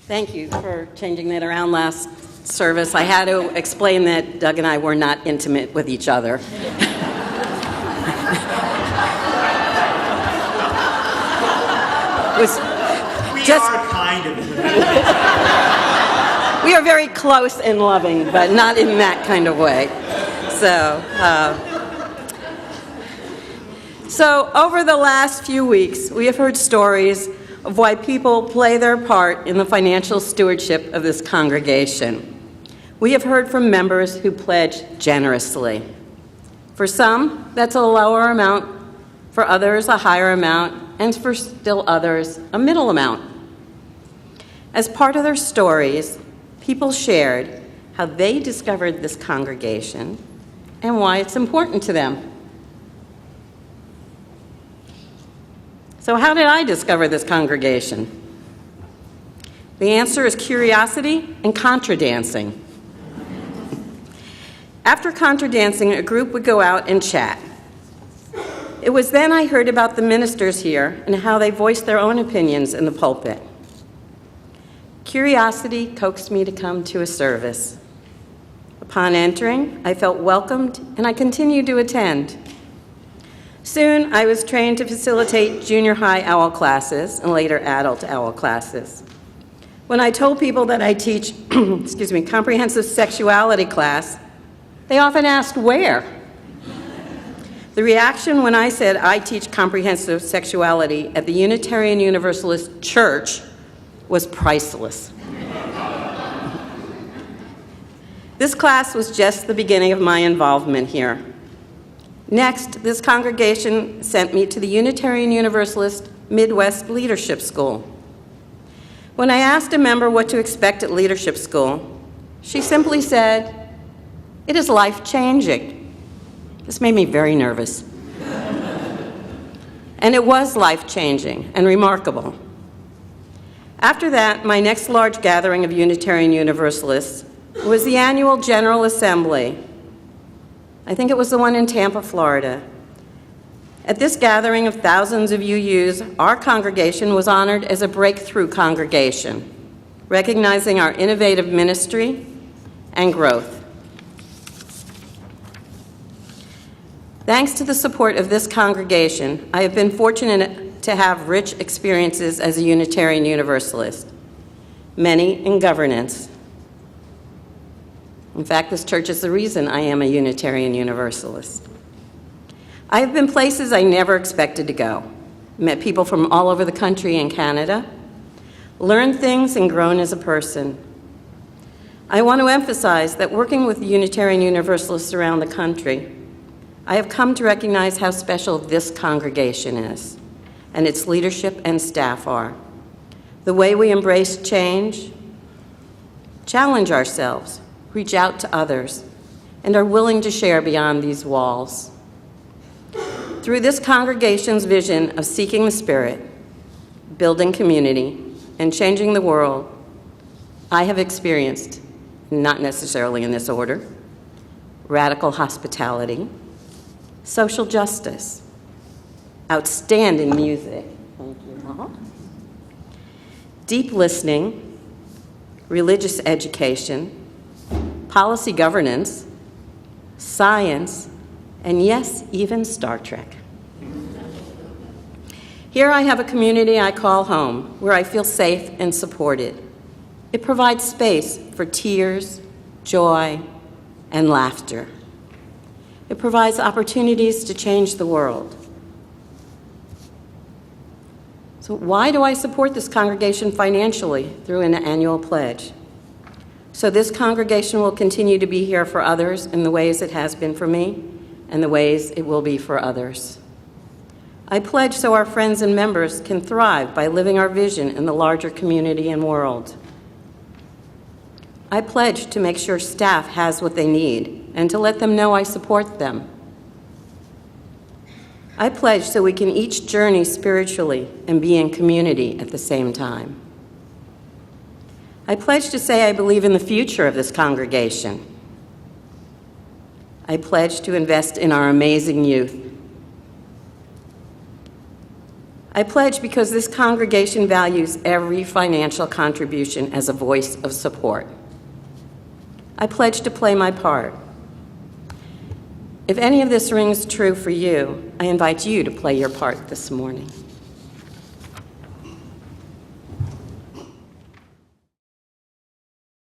Thank you for changing that around last service. I had to explain that Doug and I were not intimate with each other. Are kind of. We are very close and loving, but not in that kind of way. So over the last few weeks, we have heard stories of why people play their part in the financial stewardship of this congregation. We have heard from members who pledge generously. For some, that's a lower amount, for others, a higher amount, and for still others, a middle amount. As part of their stories, people shared how they discovered this congregation and why it's important to them. So how did I discover this congregation? The answer is curiosity and contra dancing. After contra dancing, a group would go out and chat. It was then I heard about the ministers here and how they voiced their own opinions in the pulpit. Curiosity coaxed me to come to a service. Upon entering, I felt welcomed and I continued to attend. Soon, I was trained to facilitate junior high OWL classes and later adult OWL classes. When I told people that I teach, comprehensive sexuality class, they often asked where. The reaction when I said I teach comprehensive sexuality at the Unitarian Universalist Church was priceless. This class was just the beginning of my involvement here. Next, this congregation sent me to the Unitarian Universalist Midwest Leadership School. When I asked a member what to expect at leadership school, she simply said, "It is life-changing." This made me very nervous. And it was life-changing and remarkable. After that, my next large gathering of Unitarian Universalists was the annual General Assembly. I think it was the one in Tampa, Florida. At this gathering of thousands of UUs, our congregation was honored as a breakthrough congregation, recognizing our innovative ministry and growth. Thanks to the support of this congregation, I have been fortunate to have rich experiences as a Unitarian Universalist, many in governance. In fact, this church is the reason I am a Unitarian Universalist. I have been places I never expected to go, met people from all over the country and Canada, learned things and grown as a person. I want to emphasize that working with Unitarian Universalists around the country, I have come to recognize how special this congregation is, and its leadership and staff are. The way we embrace change, challenge ourselves, reach out to others, and are willing to share beyond these walls. Through this congregation's vision of seeking the Spirit, building community, and changing the world, I have experienced, not necessarily in this order, radical hospitality, social justice, outstanding music, thank you, deep listening, religious education, policy governance, science, and yes, even Star Trek. Here I have a community I call home, where I feel safe and supported. It provides space for tears, joy, and laughter. It provides opportunities to change the world. So why do I support this congregation financially through an annual pledge? So this congregation will continue to be here for others in the ways it has been for me and the ways it will be for others. I pledge so our friends and members can thrive by living our vision in the larger community and world. I pledge to make sure staff has what they need and to let them know I support them. I pledge so we can each journey spiritually and be in community at the same time. I pledge to say I believe in the future of this congregation. I pledge to invest in our amazing youth. I pledge because this congregation values every financial contribution as a voice of support. I pledge to play my part. If any of this rings true for you, I invite you to play your part this morning.